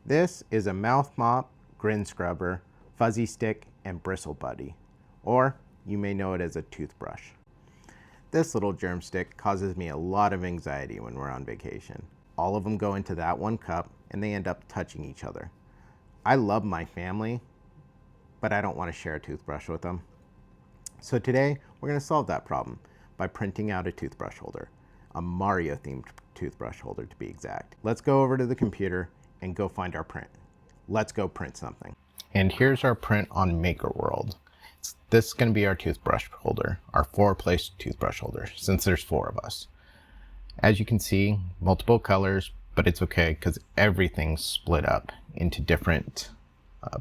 This is a mouth mop, grin scrubber, fuzzy stick, and bristle buddy, or you may know it as a toothbrush. This little germ stick causes me a lot of anxiety when we're on vacation. All of them go into that one cup and they end up touching each other. I love my family, but I don't want to share a toothbrush with them. So today, we're going to solve that problem by printing out a toothbrush holder, a Mario themed toothbrush holder to be exact. Let's go over to the computer and go find our print. Let's go print something. And here's our print on MakerWorld. This is going to be our toothbrush holder, our 4-place toothbrush holder, since there's 4 of us. As you can see, multiple colors, but it's okay because everything's split up into different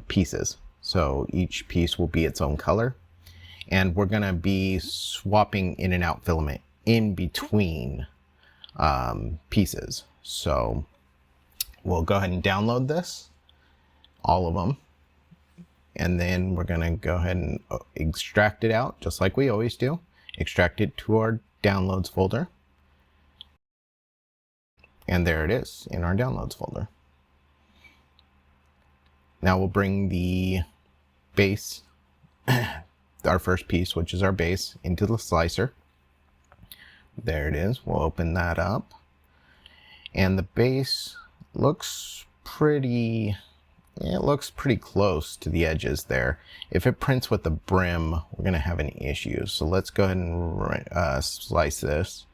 pieces. So each piece will be its own color. And we're going to be swapping in and out filament in between pieces. So we'll go ahead and download this, all of them. And then we're going to go ahead and extract it out just like we always do. Extract it to our downloads folder. And there it is in our downloads folder. Now we'll bring the base, our first piece, which is our base, into the slicer. There it is. We'll open that up. And the base looks pretty, it looks pretty close to the edges there. If it prints with the brim, we're going to have an issue. So let's go ahead and slice this.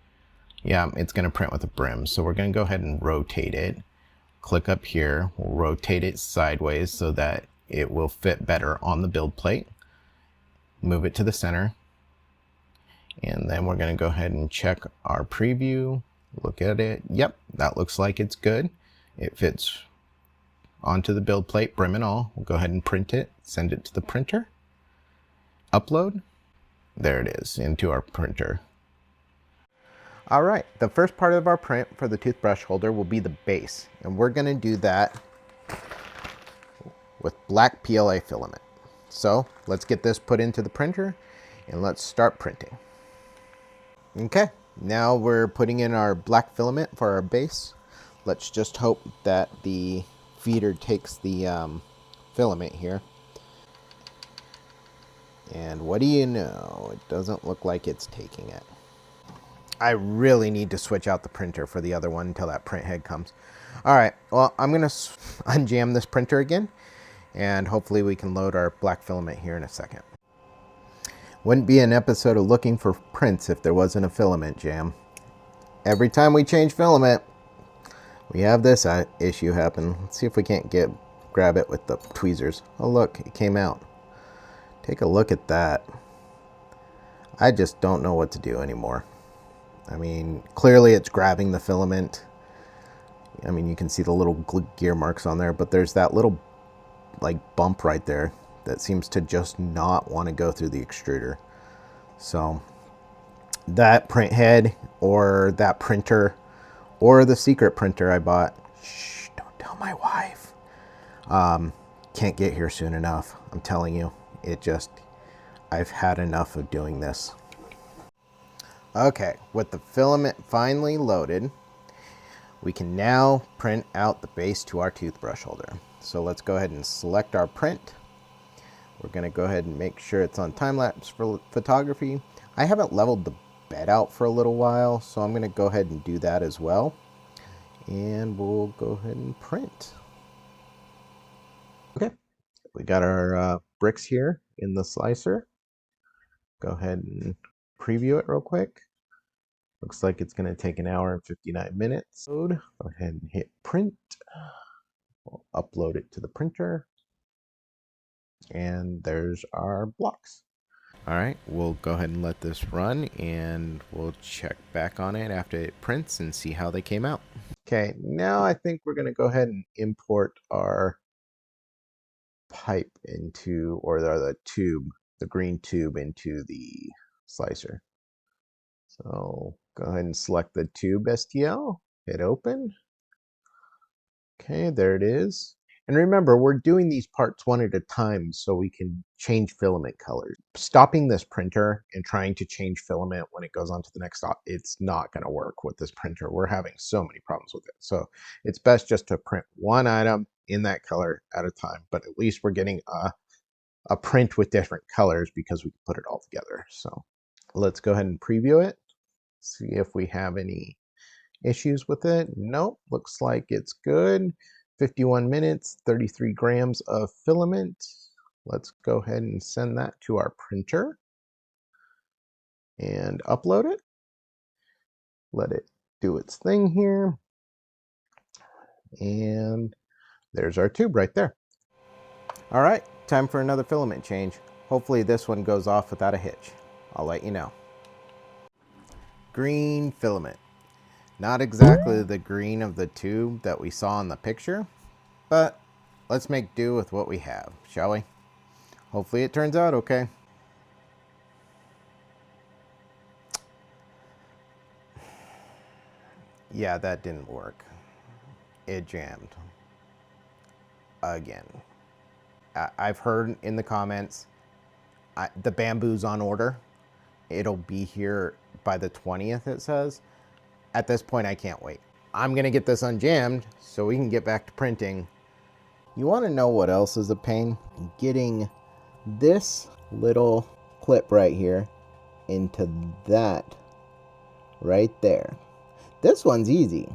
Yeah, it's going to print with a brim. So we're going to go ahead and rotate it. Click up here. We'll rotate it sideways so that it will fit better on the build plate. Move it to the center. And then we're going to go ahead and check our preview. Look at it. Yep, that looks like it's good. It fits onto the build plate, brim and all. We'll go ahead and print it. Send it to the printer. Upload. There it is, into our printer. All right, the first part of our print for the toothbrush holder will be the base, and we're going to do that with black PLA filament. So let's get this put into the printer and let's start printing. Okay, now we're putting in our black filament for our base. Let's just hope that the feeder takes the filament here. And what do you know? It doesn't look like it's taking it. I really need to switch out the printer for the other one until that print head comes. All right, well, I'm gonna unjam this printer again, and hopefully we can load our black filament here in a second. Wouldn't be an episode of Looking for Prints if there wasn't a filament jam. Every time we change filament, we have this issue happen. Let's see if we can't grab it with the tweezers. Oh look, it came out. Take a look at that. I just don't know what to do anymore. I mean, clearly it's grabbing the filament. I mean, you can see the little gear marks on there, but there's that little like bump right there that seems to just not want to go through the extruder. So that print head or that printer or the secret printer I bought, shh, don't tell my wife, can't get here soon enough. I'm telling you, I've had enough of doing this. Okay, with the filament finally loaded, we can now print out the base to our toothbrush holder. So let's go ahead and select our print. We're going to go ahead and make sure it's on time-lapse photography. I haven't leveled the bed out for a little while, so I'm going to go ahead and do that as well. And we'll go ahead and print. Okay, we got our bricks here in the slicer. Go ahead and preview it real quick. Looks like it's going to take 1 hour and 59 minutes. Go ahead and hit print. We'll upload it to the printer. And there's our blocks. All right, we'll go ahead and let this run and we'll check back on it after it prints and see how they came out. Okay, now I think we're going to go ahead and import our pipe into, or the tube, the green tube into the slicer. So go ahead and select the tube STL, hit open. Okay, there it is. And remember, we're doing these parts one at a time so we can change filament colors. Stopping this printer and trying to change filament when it goes on to the next stop, it's not going to work with this printer. We're having so many problems with it. So it's best just to print one item in that color at a time, but at least we're getting a print with different colors because we can put it all together. So let's go ahead and preview it, see if we have any issues with it. Nope, looks like it's good. 51 minutes, 33 grams of filament. Let's go ahead and send that to our printer and upload it. Let it do its thing here. And there's our tube right there. All right, time for another filament change. Hopefully this one goes off without a hitch. I'll let you know. Green filament. Not exactly the green of the tube that we saw in the picture, but let's make do with what we have, shall we? Hopefully it turns out okay. Yeah, that didn't work. It jammed. Again. I've heard in the comments, the bamboo's on order. It'll be here by the 20th, it says. At this point, I can't wait. I'm gonna get this unjammed so we can get back to printing. You wanna know what else is a pain? Getting this little clip right here into that right there. This one's easy.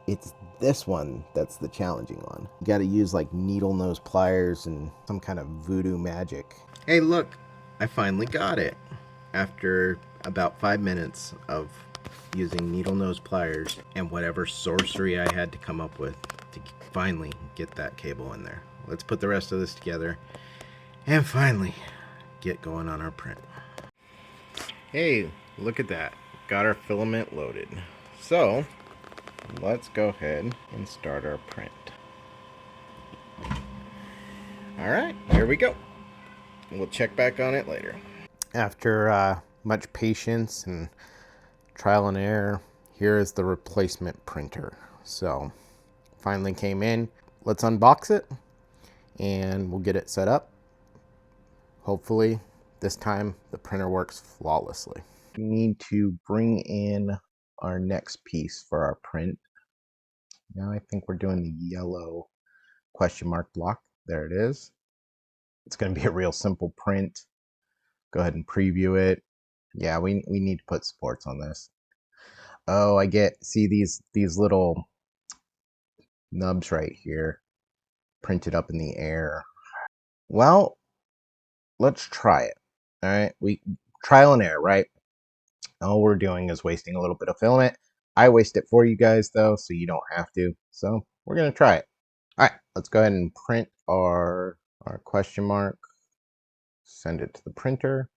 It's this one that's the challenging one. You gotta use like needle nose pliers and some kind of voodoo magic. Hey look, I finally got it. After about 5 minutes of using needle nose pliers and whatever sorcery I had to come up with to finally get that cable in there. Let's put the rest of this together and finally get going on our print. Hey, look at that. Got our filament loaded. So, let's go ahead and start our print. Alright, here we go. We'll check back on it later. After much patience and trial and error, here is the replacement printer. So, finally came in. Let's unbox it and we'll get it set up. Hopefully, this time the printer works flawlessly. We need to bring in our next piece for our print. Now I think we're doing the yellow question mark block. There it is. It's going to be a real simple print. Go ahead and preview it. Yeah, we need to put supports on this. Oh, see these little nubs right here printed up in the air. Well, let's try it. All right, we trial and error, right? All we're doing is wasting a little bit of filament. I waste it for you guys though, so you don't have to. So we're gonna try it. All right, let's go ahead and print our question mark. Send it to the printer.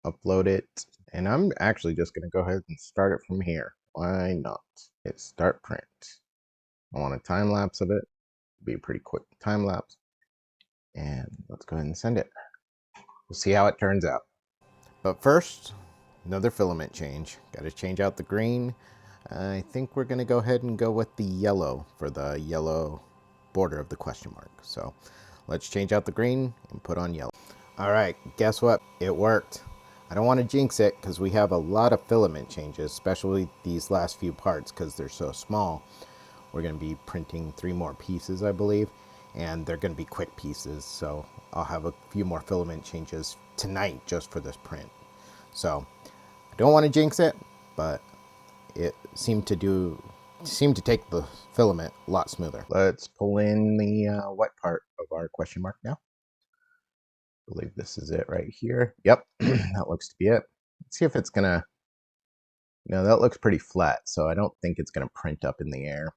Upload it. And I'm actually just gonna go ahead and start it from here. Why not? Hit start print. I want a time lapse of it. Be a pretty quick time lapse. And let's go ahead and send it. We'll see how it turns out. But first, another filament change. Got to change out the green. I think we're going to go ahead and go with the yellow for the yellow border of the question mark. So let's change out the green and put on yellow. All right, guess what? It worked. I don't want to jinx it because we have a lot of filament changes, especially these last few parts because they're so small. We're going to be printing 3 more pieces, I believe, and they're going to be quick pieces. So I'll have a few more filament changes tonight just for this print. So I don't want to jinx it, but it seemed to take the filament a lot smoother. Let's pull in the white part of our question mark now. I believe this is it right here. Yep, that looks to be it. Let's see if it's gonna, that looks pretty flat, so I don't think it's gonna print up in the air.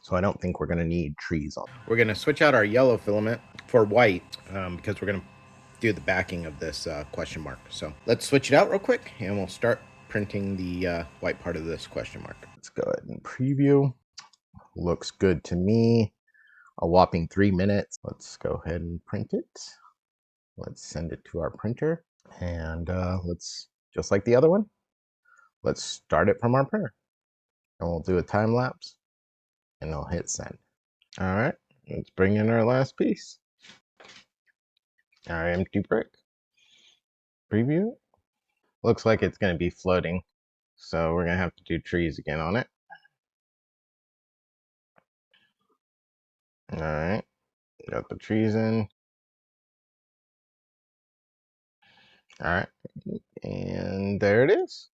So I don't think we're gonna need trees on. We're gonna switch out our yellow filament for white because we're gonna do the backing of this question mark. So let's switch it out real quick and we'll start printing the white part of this question mark. Let's go ahead and preview. Looks good to me. A whopping 3 minutes. Let's go ahead and print it. Let's send it to our printer and let's, just like the other one, let's start it from our printer. And we'll do a time lapse and I'll hit send. All right, let's bring in our last piece. Our empty brick. Preview. Looks like it's going to be floating, so we're going to have to do trees again on it. All right, got the trees in. All right, and there it is.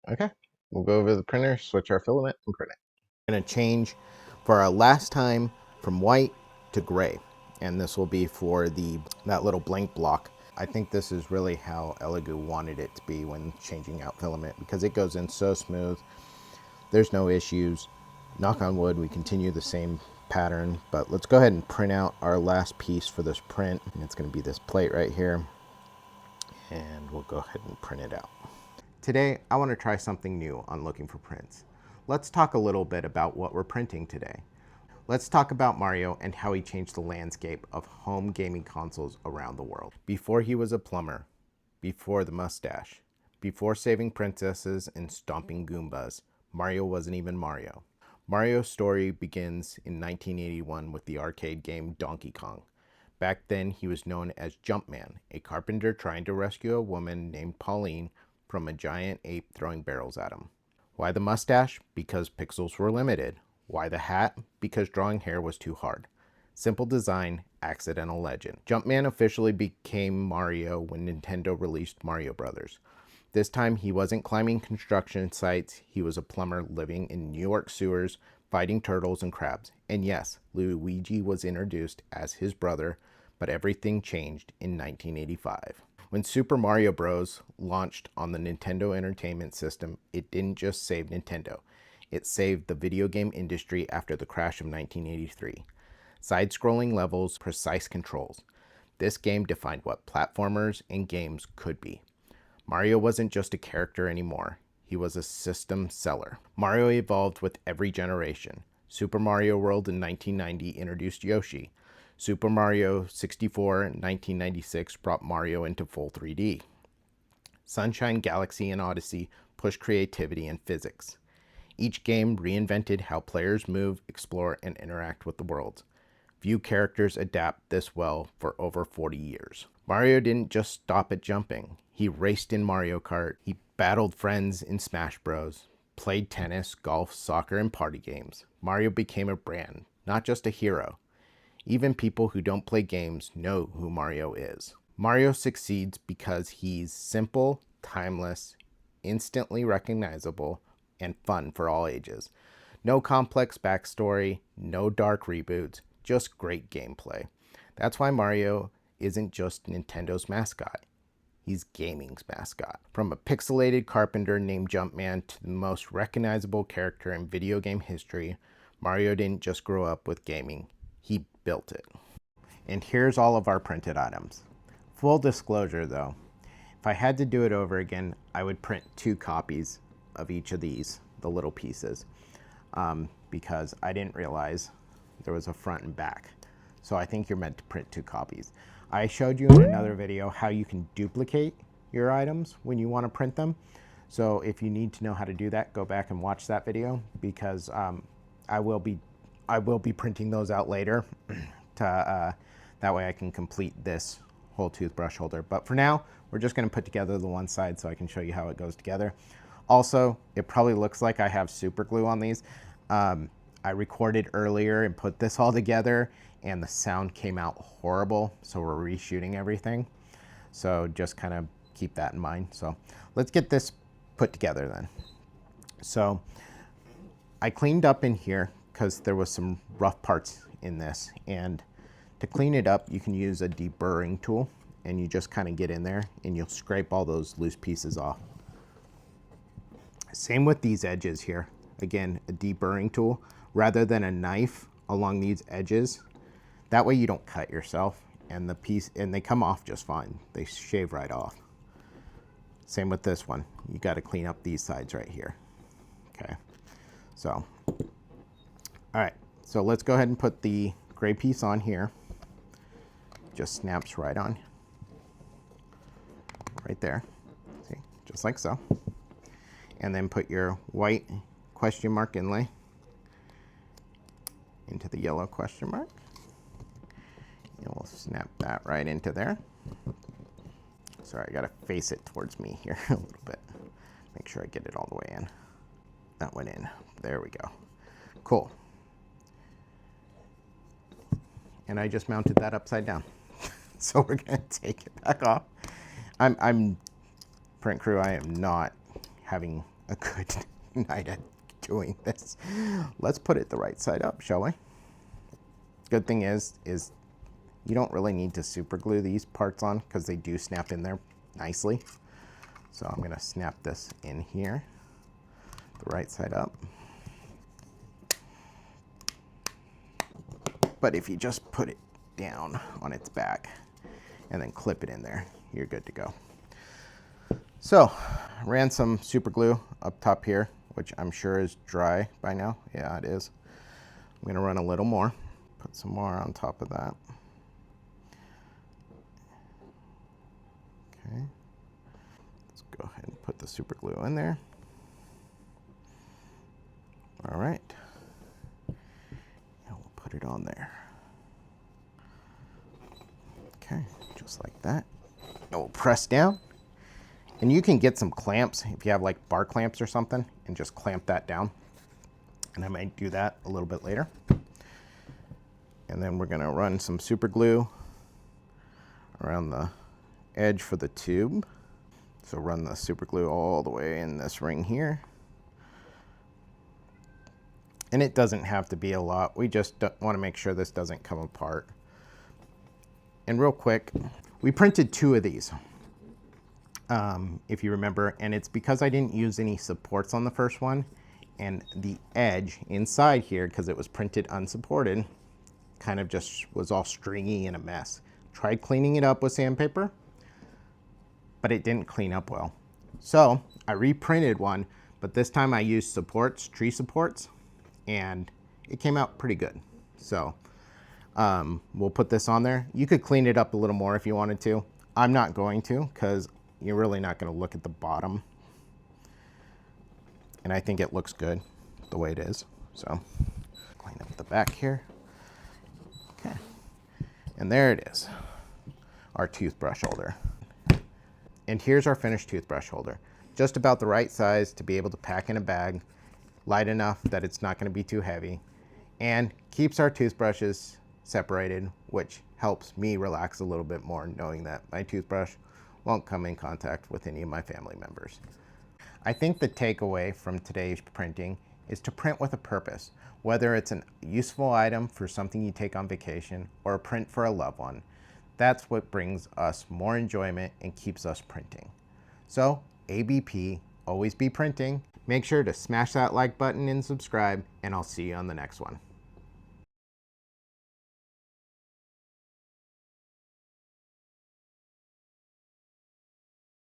Okay, we'll go over to the printer, switch our filament, and print it. We're gonna change for our last time from white to gray, and this will be for that little blank block. I think this is really how Elegoo wanted it to be when changing out filament, because it goes in so smooth. There's no issues. Knock on wood, we continue the same pattern, but let's go ahead and print out our last piece for this print. And it's going to be this plate right here, and we'll go ahead and print it out. Today, I want to try something new on Looking for Prints. Let's talk a little bit about what we're printing today. Let's talk about Mario and how he changed the landscape of home gaming consoles around the world. Before he was a plumber, before the mustache, before saving princesses and stomping Goombas, Mario wasn't even Mario. Mario's story begins in 1981 with the arcade game Donkey Kong. Back then, he was known as Jumpman, a carpenter trying to rescue a woman named Pauline from a giant ape throwing barrels at him. Why the mustache? Because pixels were limited. Why the hat? Because drawing hair was too hard. Simple design, accidental legend. Jumpman officially became Mario when Nintendo released Mario Brothers. This time he wasn't climbing construction sites, he was a plumber living in New York sewers, fighting turtles and crabs. And yes, Luigi was introduced as his brother, but everything changed in 1985. When Super Mario Bros. Launched on the Nintendo Entertainment System, it didn't just save Nintendo. It saved the video game industry after the crash of 1983. Side-scrolling levels, precise controls. This game defined what platformers and games could be. Mario wasn't just a character anymore. He was a system seller. Mario evolved with every generation. Super Mario World in 1990 introduced Yoshi. Super Mario 64 in 1996 brought Mario into full 3D. Sunshine, Galaxy, and Odyssey pushed creativity and physics. Each game reinvented how players move, explore, and interact with the world. Few characters adapt this well for over 40 years. Mario didn't just stop at jumping. He raced in Mario Kart, he battled friends in Smash Bros., played tennis, golf, soccer, and party games. Mario became a brand, not just a hero. Even people who don't play games know who Mario is. Mario succeeds because he's simple, timeless, instantly recognizable, and fun for all ages. No complex backstory, no dark reboots, just great gameplay. That's why Mario isn't just Nintendo's mascot. He's gaming's mascot. From a pixelated carpenter named Jumpman to the most recognizable character in video game history, Mario didn't just grow up with gaming, he built it. And here's all of our printed items. Full disclosure though, if I had to do it over again, I would print 2 copies of each of these, the little pieces, because I didn't realize there was a front and back. So I think you're meant to print 2 copies. I showed you in another video how you can duplicate your items when you want to print them. So if you need to know how to do that, go back and watch that video, because I will be printing those out later to that way I can complete this whole toothbrush holder. But for now, we're just going to put together the one side so I can show you how it goes together. Also, it probably looks like I have super glue on these. I recorded earlier and put this all together, and the sound came out horrible, so we're reshooting everything. So just kind of keep that in mind. So let's get this put together then. So I cleaned up in here because there was some rough parts in this, and to clean it up, you can use a deburring tool, and you just kind of get in there and you'll scrape all those loose pieces off. Same with these edges here. Again, a deburring tool rather than a knife along these edges. That way you don't cut yourself, and they come off just fine. They shave right off. Same with this one. You got to clean up these sides right here. Okay. So, all right. So let's go ahead and put the gray piece on here. Just snaps right on. Right there. See, just like so. And then put your white question mark inlay into the yellow question mark. And we'll snap that right into there. Sorry, I gotta face it towards me here a little bit. Make sure I get it all the way in. That went in. There we go. Cool. and I just mounted that upside down. So we're gonna take it back off. I'm print crew, I am not having a good night at doing this. Let's put it the right side up, shall we? Good thing is you don't really need to super glue these parts on because they do snap in there nicely. So I'm gonna snap this in here, the right side up. But if you just put it down on its back and then clip it in there, you're good to go. So, ran some super glue up top here, which I'm sure is dry by now. Yeah, it is. I'm gonna run a little more, put some more on top of that. Okay, let's go ahead and put the super glue in there. All right, and we'll put it on there. Okay, just like that. And we'll press down. And you can get some clamps if you have like bar clamps or something and just clamp that down. And I might do that a little bit later. And then we're gonna run some super glue around the edge for the tube. So run the super glue all the way in this ring here. And it doesn't have to be a lot. We just wanna make sure this doesn't come apart. And real quick, we printed 2 of these. If you remember, and it's because I didn't use any supports on the first one, and the edge inside here, because it was printed unsupported, kind of just was all stringy and a mess. Tried cleaning it up with sandpaper, but it didn't clean up well. So I reprinted one, but this time I used supports, tree supports, and it came out pretty good. So we'll put this on there. You could clean it up a little more if you wanted to. I'm not going to, because you're really not going to look at the bottom. And I think it looks good the way it is. So clean up the back here. Okay. And there it is, our toothbrush holder. And here's our finished toothbrush holder. Just about the right size to be able to pack in a bag, light enough that it's not going to be too heavy, and keeps our toothbrushes separated, which helps me relax a little bit more knowing that my toothbrush won't come in contact with any of my family members. I think the takeaway from today's printing is to print with a purpose, whether it's a useful item for something you take on vacation or a print for a loved one. That's what brings us more enjoyment and keeps us printing. So, ABP, always be printing. Make sure to smash that like button and subscribe, and I'll see you on the next one.